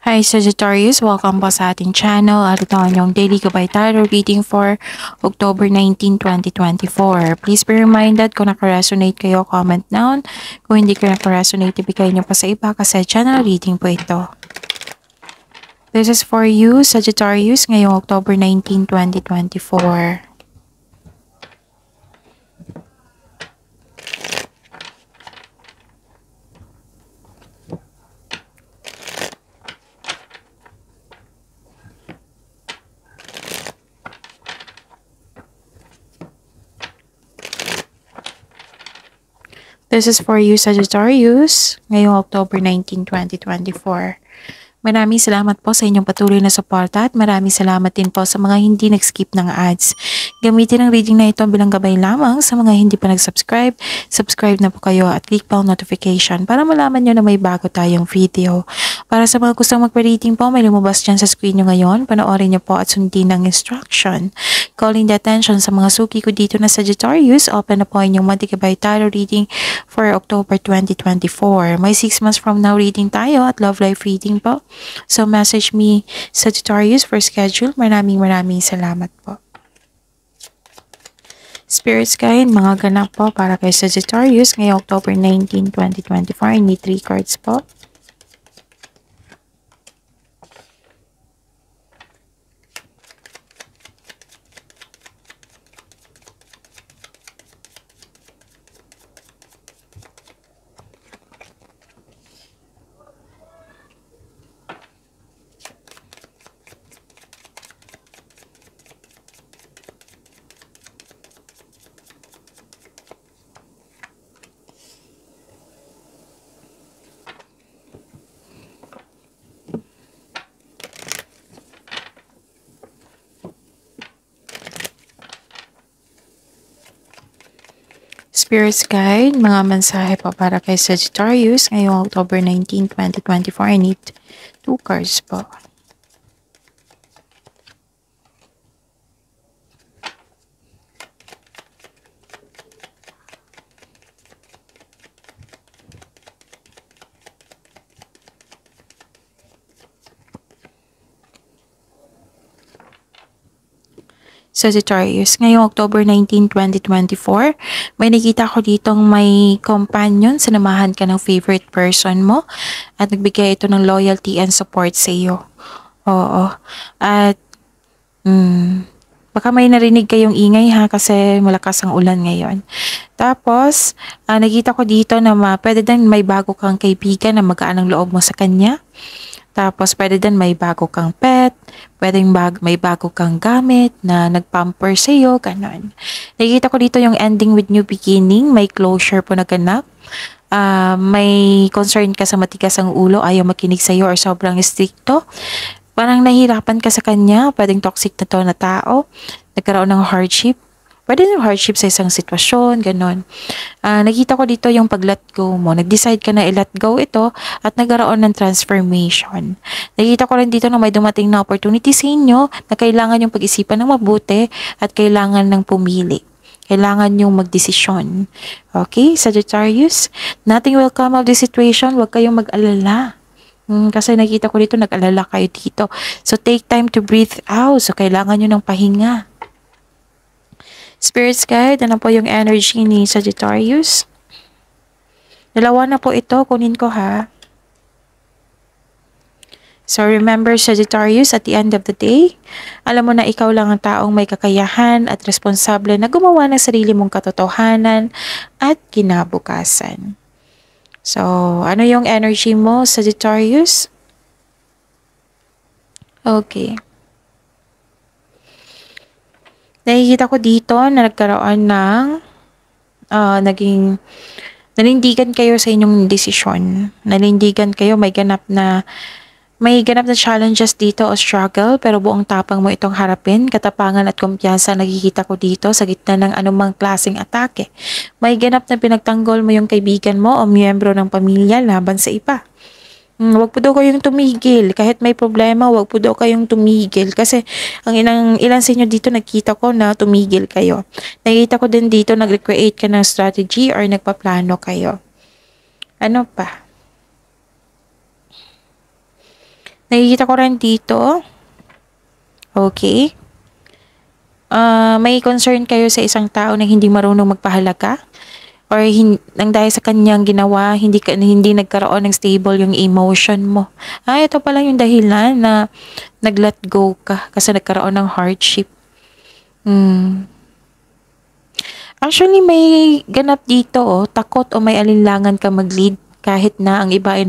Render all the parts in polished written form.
Hi Sagittarius, welcome po sa ating channel at ito ang inyong daily gabay tarot reading for October 19, 2024. Please be reminded kung nakaresonate kayo, comment down. Kung hindi kayo nakaresonate, ibigay niyo pa sa iba kasi channel reading po ito. This is for you, Sagittarius, ngayong October 19, 2024. This is for you, Sagittarius, ngayong October 19, 2024. Maraming salamat po sa inyong patuloy na suporta at maraming salamat din po sa mga hindi nag-skip ng ads. Gamitin ang reading na ito bilang gabay lamang sa mga hindi pa nag-subscribe. Subscribe na po kayo at click bell notification para malaman nyo na may bago tayong video. Para sa mga gustong magpa-reading po, may lumabas dyan sa screen nyo ngayon. Panoorin nyo po at sundin ang instruction. Calling the attention sa mga suki ko dito na Sagittarius, open na po inyong Monthly Tarot reading for October 2024. May 6 months from now reading tayo at love life reading po. So message me Sagittarius for schedule. Maraming salamat po. Spirits guide, mga ganap po para kay Sagittarius ngayong October 19, 2024. I need 3 cards po. Spirits guide, mga mensahe po para kay Sagittarius ngayong October 19, 2024. I need 2 cards po. Sagittarius, ngayong October 19, 2024, may nakita ko ditong may companion, sinamahan ka ng favorite person mo at nagbigay ito ng loyalty and support sa iyo. Oo. At baka may narinig kayong ingay ha kasi malakas ang ulan ngayon. Tapos, nakita ko dito na pwede din may bago kang kaibigan na magaan ang loob mo sa kanya. Tapos, pwede din may bago kang pet, pwedeng may bago kang gamit na nagpamper sa iyo, ganon. Nakikita ko dito yung ending with new beginning, may closure po na ganap. May concern ka sa matigas ang ulo, ayaw makinig sa iyo or sobrang stricto. Parang nahihirapan ka sa kanya, pwedeng toxic na to na tao, nagkaroon ng hardship. Pwede yung hardship sa isang sitwasyon, ganon. Nakita ko dito yung pag-let go mo. Nag-decide ka na i-let go ito at nagkaroon ng transformation. Nakita ko rin dito na may dumating na opportunity sa inyo na kailangan yung pag-isipan ng mabuti at kailangan ng pumili. Kailangan yung magdesisyon. Okay, Sagittarius? Nothing will come of this situation. Huwag kayong mag-alala. Kasi nakita ko dito, nag-alala kayo dito. So, take time to breathe out. So, kailangan nyo ng pahinga. Spirits guide, ano po yung energy ni Sagittarius? Dalawa na po ito, kunin ko ha. So remember Sagittarius, at the end of the day, alam mo na ikaw lang ang taong may kakayahan at responsable na gumawa ng sarili mong katotohanan at kinabukasan. So, ano yung energy mo, Sagittarius? Okay. Nakikita ko dito na nagkaroon ng nanindigan kayo sa inyong desisyon. Nanindigan kayo, may ganap na challenges dito o struggle, pero buong tapang mo itong harapin. Katapangan at kumpiyansa nakikita ko dito sa gitna ng anumang klaseng atake. May ganap na pinagtanggol mo yung kaibigan mo o miyembro ng pamilya laban sa iba. Wag po daw kayong tumigil. Kahit may problema, wag po daw kayong tumigil. Kasi ang ilan sa inyo dito nakita ko na tumigil kayo. Nakita ko din dito nag-recreate ka ng strategy or nagpaplano kayo. Ano pa? Nakikita ko rin dito. Okay. May concern kayo sa isang tao na hindi marunong magpahalaga or nang dahil sa kanyang ginawa, hindi nagkaroon ng stable yung emotion mo. Ito pala yung dahilan na nag-let go ka kasi nagkaroon ng hardship. Actually, may ganap dito, takot o may alinlangan ka mag-lead kahit na ang iba ay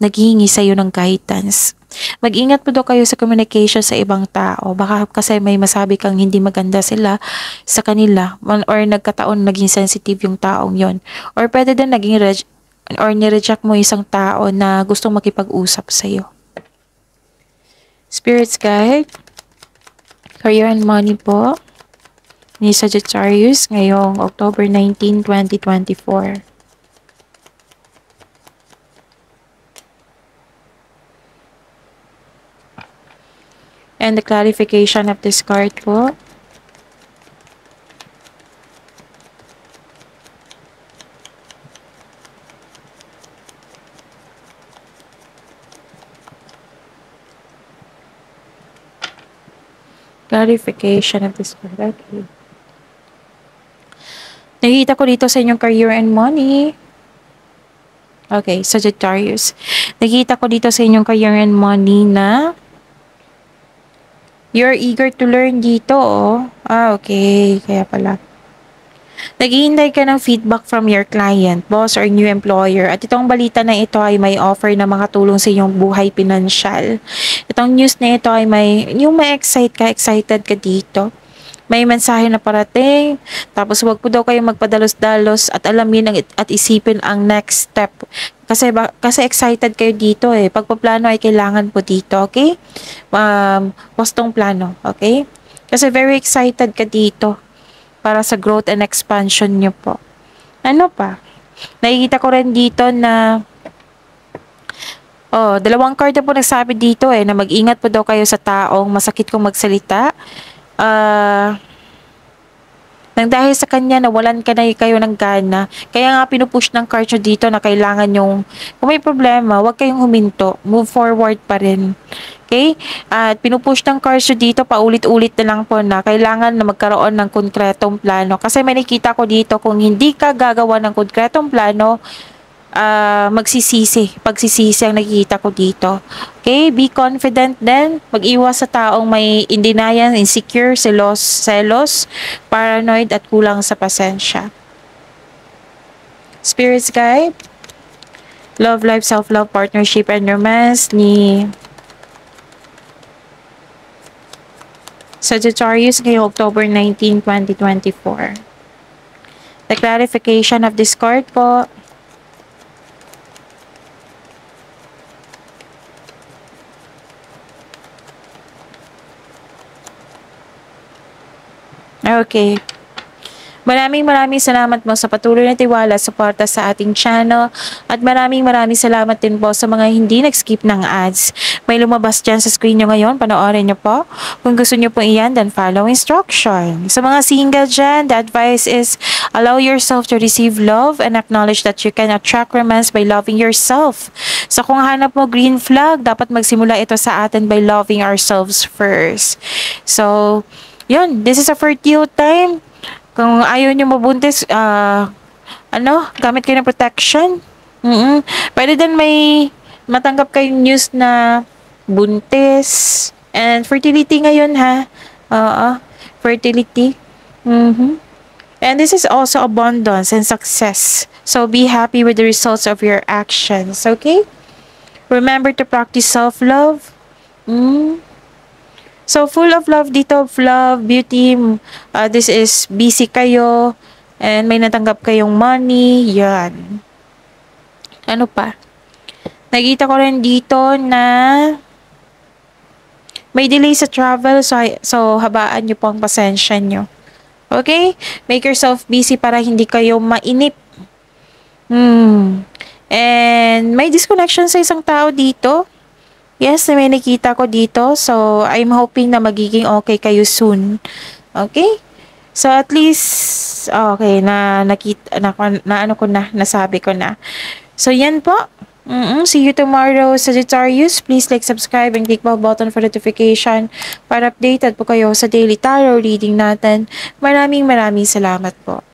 naghihingi sa'yo ng guidance. Mag-ingat po daw kayo sa communication sa ibang tao. Baka kasi may masabi kang hindi maganda sila sa kanila or nagkataon naging sensitive yung taong yon. Or pwede din nireject mo isang tao na gustong makipag-usap sa'yo. Spirits guide, career and money po ni Sagittarius ngayong October 19, 2024. And the clarification of this card po. Clarification of this card. Okay. Nakikita ko dito sa inyong career and money. Okay, Sagittarius. Nakikita ko dito sa inyong career and money na you're eager to learn dito, oh. Okay. Kaya pala. Naghihintay ka ng feedback from your client, boss, or new employer. At itong balita na ito ay may offer na makatulong sa iyong buhay pinansyal. Itong news na ito ay yung excited ka dito. May mensahe na parating, tapos wag po daw kayong magpadalos-dalos at alamin at isipin ang next step. Kasi excited kayo dito eh. Pagpaplano ay kailangan po dito, okay? Wastong plano, okay? Kasi very excited ka dito para sa growth and expansion nyo po. Ano pa? Nakikita ko rin dito na dalawang card na po nagsabi dito na mag-ingat po daw kayo sa taong masakit kong magsalita. Nang dahil sa kanya nawalan ka na kayo ng gana. Kaya nga pinupush ng card nyo dito na kailangan yung, kung may problema, huwag kayong huminto. Move forward pa rin. Okay? At pinupush ng cards nyo dito, paulit-ulit na lang po na kailangan na magkaroon ng konkretong plano. Kasi may nakita ko dito, kung hindi ka gagawa ng konkretong plano, pagsisisi ang nakikita ko dito. Okay? Be confident din. Mag-iwas sa taong may denial, insecure, selos, paranoid, at kulang sa pasensya. Spirits guide, love life, self-love, partnership, and romance ni Sagittarius ngayong October 19, 2024. The clarification of this card po. Okay. Maraming salamat mo sa patuloy na tiwala, suporta sa ating channel. At maraming salamat din po sa mga hindi nag-skip ng ads. May lumabas dyan sa screen nyo ngayon. Panoorin nyo po. Kung gusto nyo po iyan, then follow instruction. Sa mga single dyan, the advice is allow yourself to receive love and acknowledge that you can attract romance by loving yourself. So kung hanap mo green flag, dapat magsimula ito sa atin by loving ourselves first. So, yun. This is a fertile time. Kung ayaw nyo mabuntis, gamit kayo ng protection. Pwede din may matanggap kayong news na buntis. And fertility ngayon, ha? Fertility. And this is also abundance and success. So, be happy with the results of your actions, okay? Remember to practice self-love. So, full of love dito, love, beauty. This is busy kayo. And may natanggap kayong money. Yan. Ano pa? Nakita ko rin dito na may delay sa travel. So habaan nyo po ang pasensya nyo. Okay? Make yourself busy para hindi kayo mainip. And may disconnection sa isang tao dito. Yes, may nakita ko dito. So, I'm hoping na magiging okay kayo soon. Okay? So, at least, okay, nasabi ko na. So, yan po. See you tomorrow, Sagittarius. Please like, subscribe, and click bell button for notification para updated po kayo sa daily tarot reading natin. Maraming salamat po.